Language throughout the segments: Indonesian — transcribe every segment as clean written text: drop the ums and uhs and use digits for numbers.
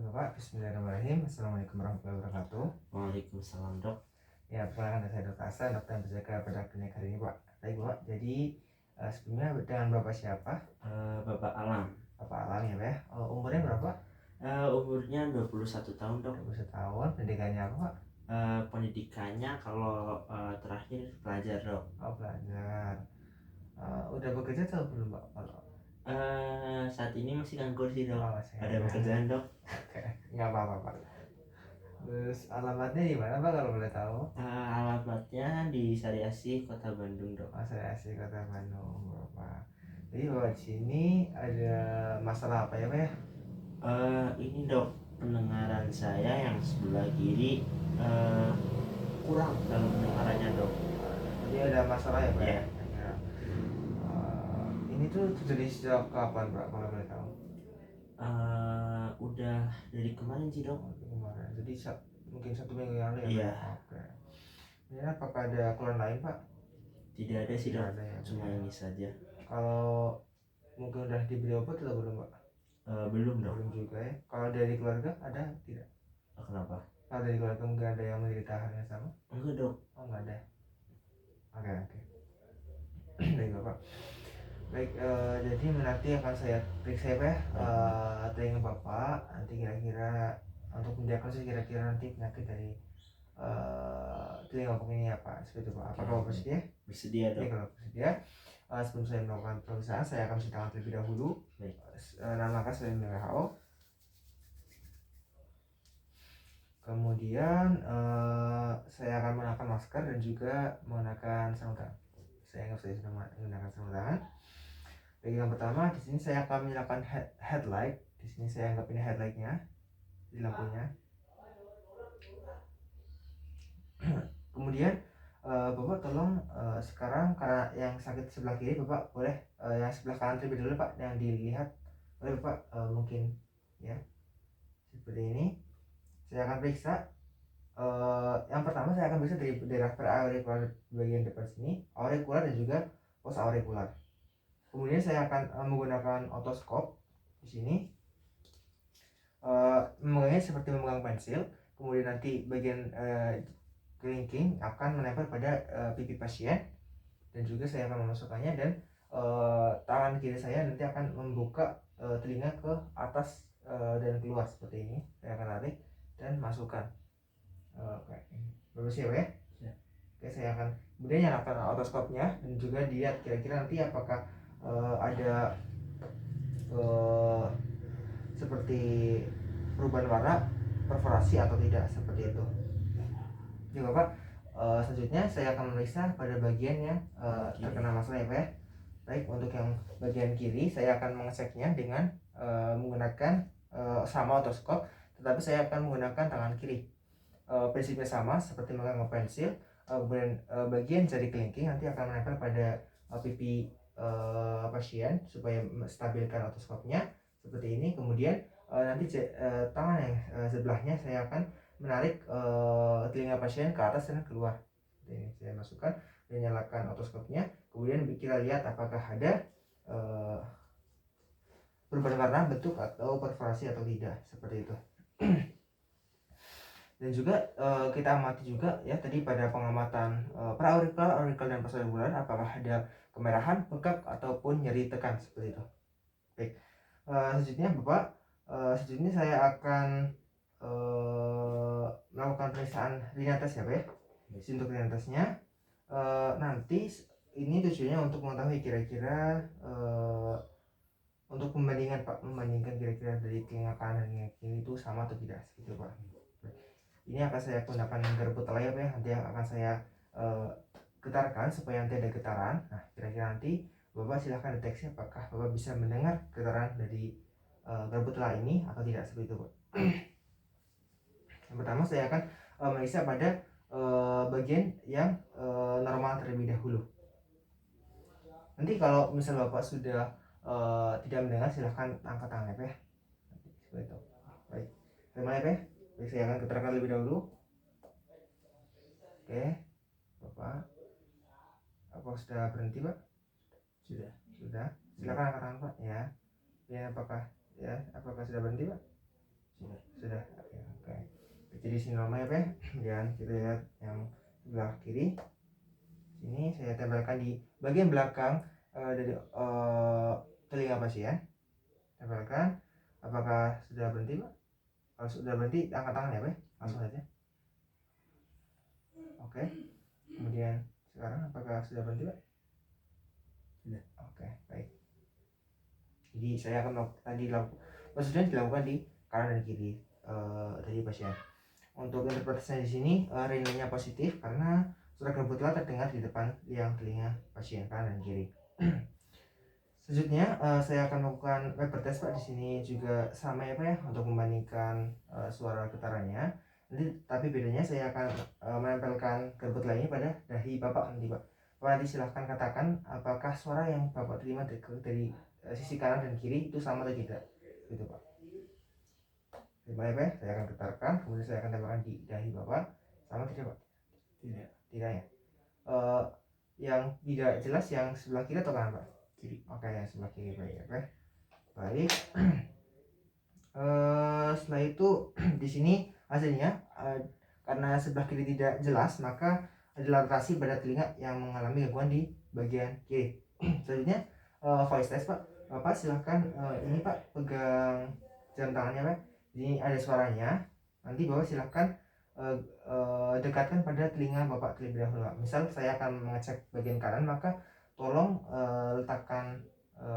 Bapak, bismillahirrahmanirrahim. Assalamualaikum warahmatullahi wabarakatuh. Waalaikumsalam dok. Ya, perkenalkan saya Dr. Hasan, dokter yang berjaga pada klinik hari ini, Pak. Baik, Bapak. Jadi sebelumnya dengan Bapak siapa? Bapak Alam. Bapak Alam ya, Pak ya. Umurnya berapa? Umurnya 21 tahun dok. 21 tahun. Pendidikannya apa, Pak? Pendidikannya kalau terakhir pelajar dok. Oh, pelajar. Udah bekerja atau belum, Pak? Saat ini masih nganggur sih dok. Oh, masih Ada nganggur. pekerjaan dok. Oke, nggak apa-apa, Pak. Terus alamatnya di mana, Pak, kalau boleh tahu? Alamatnya di Sari Asih, Kota Bandung dok. Oh, saya asli Kota Bandung, Bapak. Jadi Bapak di sini ada masalah apa ya, Pak ya? Ini dok, pendengaran saya yang sebelah kiri kurang dalam pendengarannya dok. Jadi ada masalah ya, Pak? Ya. Ya. Ini tuh terjadi sejak kapan, Pak, kalau boleh tahu? Udah dari kemarin sih dok. Oh, kemarin. Jadi mungkin 1 minggu yang lalu ya, Pak? Iya. Oke. Ini apakah ada keluhan lain, Pak? Tidak ada sih dok. Tidak ada ya, Pak. Cuma ini saja. Kalau mungkin udah diberi obat atau belum, Pak? Belum dok. Belum juga ya. Kalau dari keluarga ada tidak? Kenapa? Kalau dari keluarga mungkin ada yang menderita hal yang sama? Enggak dok. Oh, nggak ada. Oke. Baik, Bapak. Baik, jadi nanti akan saya periksa ya, telinga Bapak. Nanti kira-kira untuk mendiagnosis kira-kira nanti penyakit dari telinga Bapak ini apa, seperti itu, Pak. Apakah Bapak bersedia? Bersedia dok. Ya, kalau bersedia, sebelum saya melakukan pemeriksaan, saya akan mencuci tangan terlebih dahulu. Baik. Namakan saya WHO. Kemudian saya akan menggunakan masker dan juga menggunakan sarung tangan. Saya anggap saya sudah menggunakan sarung tangan. Bagi yang pertama, di sini saya akan menyalakan headlight. Di sini saya anggap ini headlightnya di lampunya. Kemudian Bapak tolong sekarang karena yang sakit sebelah kiri, Bapak boleh yang sebelah kanan terlebih dulu, Pak, yang dilihat oleh Bapak mungkin ya seperti ini. Saya akan periksa. Yang pertama saya akan periksa dari daerah peraurikular bagian depan sini, aurikular dan juga pos aurikular. Kemudian saya akan menggunakan otoskop di sini, memegangnya seperti memegang pensil. Kemudian nanti bagian kelingking akan menempel pada pipi pasien, dan juga saya akan memasukkannya, dan tangan kiri saya nanti akan membuka telinga ke atas dan keluar seperti ini. Saya akan tarik dan masukkan. Oke, bagus ya, Pak ya? Ya. Oke, saya akan kemudian nyalakan otoskopnya dan juga dilihat kira-kira nanti apakah ada seperti perubahan warna, perforasi atau tidak, seperti itu. Ya, Bapak, selanjutnya saya akan memeriksa pada bagian yang terkena masalah ya, Pak ya. Baik, untuk yang bagian kiri saya akan mengeceknya dengan menggunakan sama otoskop, tetapi saya akan menggunakan tangan kiri. Prinsipnya sama seperti memegang pensil. Kemudian bagian jari kelingking nanti akan menempel pada pipi pasien supaya stabilkan otoskopnya seperti ini. Kemudian nanti tangan yang sebelahnya saya akan menarik telinga pasien ke atas dan keluar. Ini saya masukkan dan nyalakan otoskopnya. Kemudian kita lihat apakah ada perubahan warna, bentuk atau perforasi atau tidak, seperti itu. Dan juga kita amati juga ya tadi pada pengamatan praaurikular, aurikular dan posaurikular, apakah ada kemerahan, bengkak ataupun nyeri tekan, seperti itu. Baik, selanjutnya Bapak, selanjutnya saya akan melakukan pemeriksaan ringan tes ya, Pak ya. Untuk ringan tesnya nanti ini tujuannya untuk mengetahui kira-kira untuk membandingkan kira-kira dari telinga kanan dan telinga kiri itu sama atau tidak, seperti itu, Pak. Ini akan saya gunakan garpu telai ya, Pak ya. Nanti akan saya getarkan supaya nanti ada getaran. Nah, kira-kira nanti Bapak silahkan deteksi apakah Bapak bisa mendengar getaran dari garpu telai ini atau tidak, seperti itu, Pak. Yang pertama saya akan meriksa pada bagian yang normal terlebih dahulu. Nanti kalau misal Bapak sudah tidak mendengar, silahkan angkat tangan ya, Pak ya. Seperti itu. Baik, terima ya, Pak ya. Saya akan keterangkan lebih dahulu. Oke, Bapak, apa sudah berhenti, Pak? Sudah. Silakan angkat tangan, Pak ya. Ya, apakah sudah berhenti, Pak? sudah ya, oke. Jadi sini normal ya Pak. Kemudian kita lihat yang sebelah kiri. Sini saya tempelkan di bagian belakang dari telinga pasien. Tempelkan. Apakah sudah berhenti Pak? Kalau sudah berhenti angkat tangan ya Pak. Langsung saja. Oke. Kemudian sekarang apakah sudah berhenti Pak? Sudah. Oke, baik. Jadi saya akan prosedur dilakukan di kanan dan kiri dari pasien. Untuk interpretasinya di sini renanya positif karena suara gembut telah terdengar di depan liang telinga pasien kanan dan kiri. Selanjutnya saya akan melakukan Weber test Pak. Di sini juga sama ya Pak ya untuk membandingkan suara getarannya. Nanti tapi bedanya saya akan menempelkan gembut lainnya pada dahi Bapak nanti Pak. Bapak nanti silahkan katakan apakah suara yang Bapak terima dari sisi kanan dan kiri itu sama atau tidak. Gitu Pak. Baik Pak, saya akan getarkan, kemudian saya akan tempelkan di dahi Bapak. Sama tidak Pak? Tidak. Tidak ya. Yang tidak jelas yang sebelah kiri atau kanan Pak? Kiri. Oke, yang sebelah kiri baik ya Pak. Baik. Setelah itu di sini hasilnya karena sebelah kiri tidak jelas maka ada rotasi pada telinga yang mengalami gangguan di bagian kiri. Selanjutnya voice test Pak. Bapak silahkan ini Pak pegang jam tangannya Pak. Ini ada suaranya. Nanti Bapak silahkan dekatkan pada telinga Bapak terlebih dahulu. Misal saya akan mengecek bagian kanan maka tolong letakkan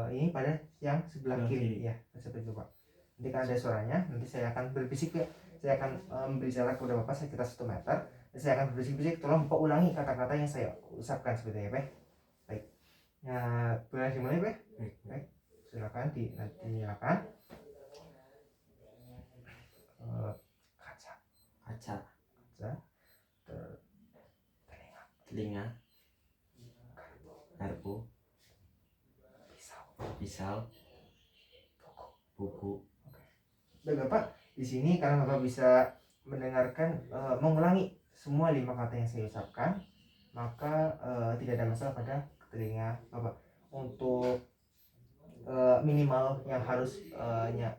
ini pada yang sebelah kiri ya, seperti itu Pak. Nanti kan ada suaranya, nanti saya akan berbisik ya. Saya akan memberi jarak kepada Bapak sekitar 1 meter. Dan saya akan berbisik-bisik, tolong Bapak ulangi kata-kata yang saya ucapkan seperti itu ya Pak. Baik. Ya, boleh dimulai Pak. Baik. Silakan dinyalakan. Kaca. Telinga. Garpu. Pisau. Buku. Baik Bapak, di sini karena Bapak bisa mendengarkan mengulangi semua 5 kata yang saya ucapkan, maka tidak ada masalah pada telinga Bapak. Untuk minimal yang harus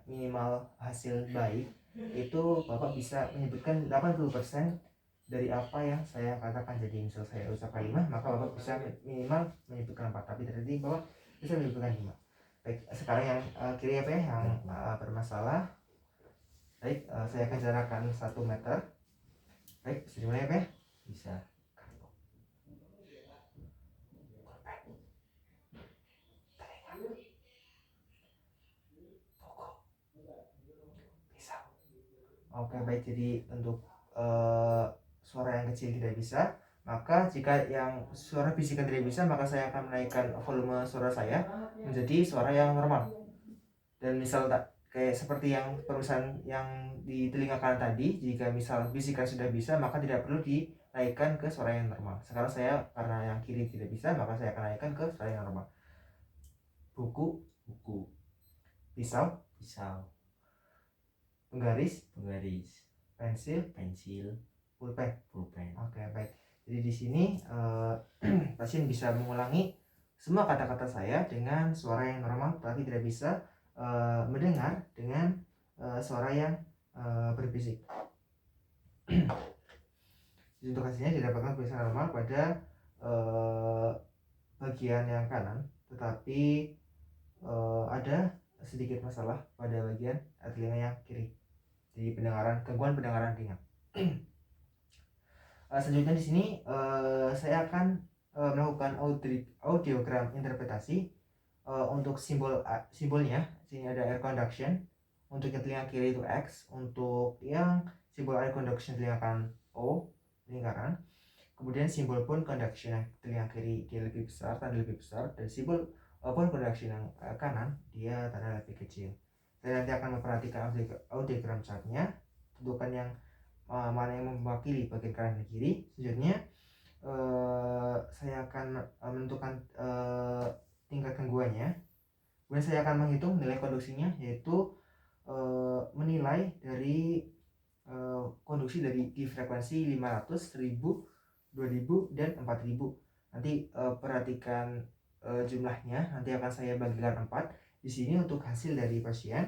minimal hasil baik itu Bapak bisa menyebutkan 80% dari apa yang saya katakan. Jadi misal saya ucapkan 5, maka Bapak bisa minimal menyebutkan 4, tapi tadi Bapak bisa menyebutkan 5. Baik, sekarang yang kiri apa ya yang bermasalah. Baik, saya akan jarakkan 1 meter. Baik, bisa dimulai apa ya? Bisa. Oke, baik. Jadi untuk suara yang kecil tidak bisa, maka jika yang suara bisikan tidak bisa, maka saya akan menaikkan volume suara saya menjadi suara yang normal. Dan misal tak kayak seperti yang perusahaan yang di telinga kanan tadi, jika misal bisikan sudah bisa, maka tidak perlu dinaikkan ke suara yang normal. Sekarang saya karena yang kiri tidak bisa, maka saya akan naikkan ke suara yang normal. Buku. Pisau. Penggaris. Pensil. Pulpen. Oke, baik. Jadi di sini pasien bisa mengulangi semua kata-kata saya dengan suara yang normal, tapi tidak bisa mendengar dengan suara yang berbisik. Untuk hasilnya didapatkan pemeriksaan normal pada bagian yang kanan, tetapi ada sedikit masalah pada bagian telinga yang kiri. Jadi gangguan pendengaran ringan. Selanjutnya di sini saya akan melakukan audiogram interpretasi untuk simbolnya. Sini ada air conduction. Untuk yang telinga kiri itu X, untuk yang simbol air conduction telinga kanan O, lingkaran. Kemudian simbol bone conduction yang telinga kiri dia lebih besar, tanda lebih besar, dan simbol bone conduction yang kanan dia tanda lebih kecil. Saya nanti akan memperhatikan audiogram chartnya, tentukan yang mana yang mewakili bagian kanan dan kiri. Selanjutnya saya akan menentukan tingkat gangguannya. Kemudian saya akan menghitung nilai konduksinya, yaitu menilai dari konduksi dari di frekuensi 500, 1000, 2000, dan 4000. Nanti perhatikan jumlahnya, nanti akan saya bagikan 4. Di sini untuk hasil dari pasien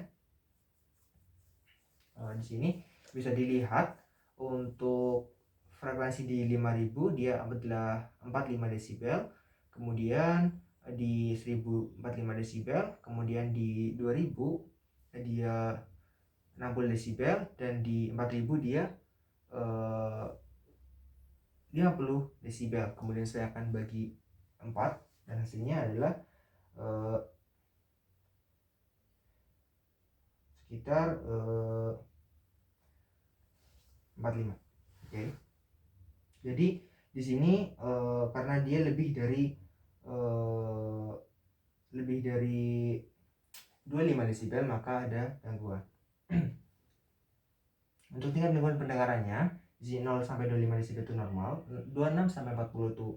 di sini bisa dilihat untuk frekuensi di 5000 dia adalah 45 desibel, kemudian di 1045 desibel, kemudian di 2000 dia 60 desibel, dan di 4000 dia 50 desibel. Kemudian saya akan bagi 4 dan hasilnya adalah sekitar 45. Oke. Jadi di sini karena dia lebih dari 25 desibel maka ada gangguan. Untuk tingkat gangguan pendengarannya di sini 0 sampai 25 desibel itu normal, 26 sampai 40 itu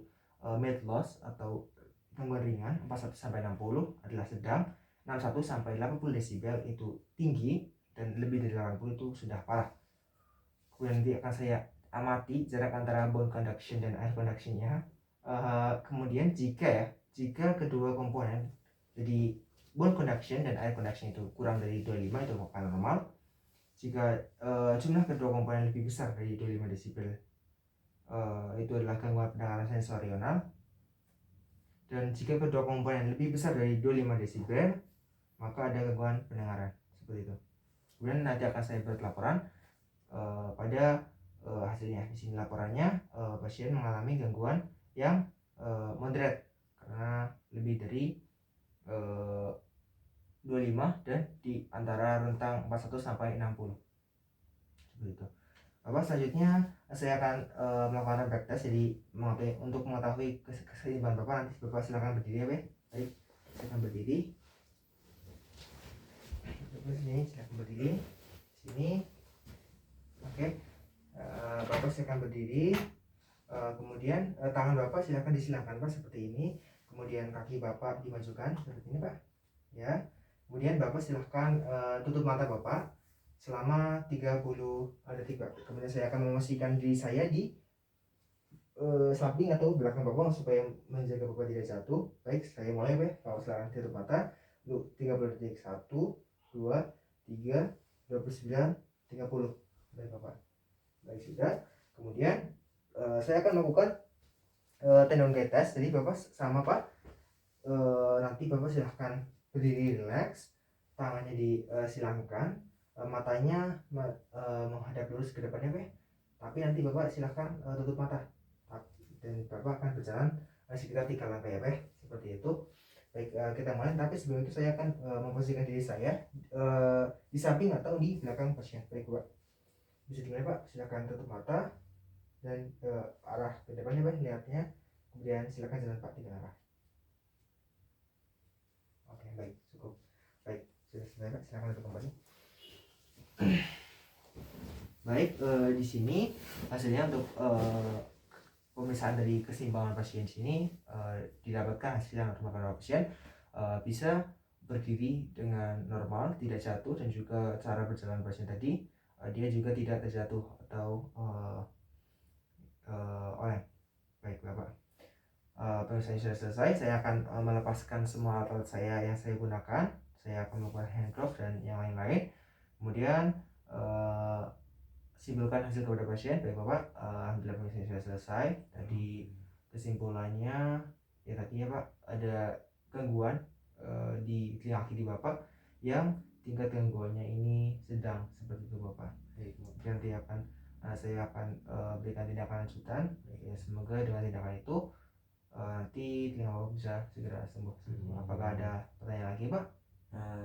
mild loss atau gangguan ringan, 41 sampai 60 adalah sedang, 61 sampai 80 desibel itu tinggi, dan lebih dari 80 itu sudah parah. Kemudian nanti akan saya amati jarak antara bone conduction dan air conductionnya. Kemudian jika kedua komponen, jadi bone conduction dan air conduction itu kurang dari 25 itu akan normal. Jika jumlah kedua komponen lebih besar dari 25 desibel itu adalah gangguan pendengaran sensorional. Dan jika kedua komponen lebih besar dari 25 desibel maka ada gangguan pendengaran, seperti itu. Kemudian nanti akan saya buat laporan pada hasilnya. Di sini laporannya pasien mengalami gangguan yang moderate karena lebih dari 25 dan di antara rentang 41 sampai 60, seperti itu. Bapak, selanjutnya saya akan melakukan rapid test. Jadi untuk mengetahui keseimbangan Bapak, nanti Bapak silakan berdiri ya, Be. Baik, silakan berdiri. Sini, silakan berdiri. Sini. Oke. Bapak silakan berdiri. Kemudian tangan Bapak silakan disilangkan, Pak, seperti ini. Kemudian kaki Bapak dimajukan seperti ini, Pak. Ya. Kemudian Bapak silahkan tutup mata Bapak selama 30 detik, Pak. Kemudian saya akan memposisikan diri saya di samping atau belakang Bapak supaya menjaga Bapak tidak jatuh. Baik, saya mulai, Pak. Bapak silahkan tutup mata. Untuk 30 detik. 1, 2, 3, 29, 30. Baik, Bapak. Baik, sudah. Kemudian saya akan melakukan tendon gait test. Jadi Bapak sama, Pak. Nanti Bapak silahkan berdiri relax, tangannya disilangkan, matanya menghadap lurus ke depannya, Pak. Tapi nanti Bapak silahkan tutup mata, dan Bapak akan berjalan sekitar 3 langkah ya, Pak. Seperti itu. Baik, kita mulai. Tapi sebelum itu saya akan memposisikan diri saya di samping atau di belakang pasien. Baik, Pak. Bisa dimulai, Pak. Silahkan tutup mata dan arah ke depannya, Pak, lihatnya. Kemudian silahkan jalan, Pak, 3 arah. Oke, baik, cukup. Baik, sudah selesai, Pak. Silakan duduk kembali. Baik, di sini hasilnya untuk pemeriksaan dari keseimbangan pasien sini didapatkan hasil yang normal. Pasien bisa berdiri dengan normal, tidak jatuh, dan juga cara berjalan pasien tadi dia juga tidak terjatuh atau oleng. Baik, Bapak. Pemeriksaan sudah selesai. Saya akan melepaskan semua alat saya yang saya gunakan. Saya akan melakukan hand glove dan yang lain-lain. Kemudian simpulkan hasil kepada pasien. Baik, Bapak. Alhamdulillah pemeriksaan sudah selesai. Tadi kesimpulannya ya tadi ya, Pak, ada gangguan di telinga kiri Bapak yang tingkat gangguannya ini sedang, seperti itu, Bapak. Baik, nanti saya akan berikan tindakan lanjutan. Ya, semoga dengan tindakan itu nanti telinga Bapak bisa segera sembuh. Apakah ada pertanyaan lagi, Pak?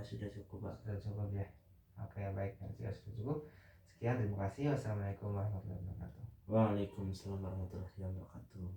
Sudah cukup, Pak. Sudah cukup ya. Oke, baik. Jika sudah cukup, sekian, terima kasih. Wassalamualaikum warahmatullahi wabarakatuh. Waalaikumsalam warahmatullahi wabarakatuh.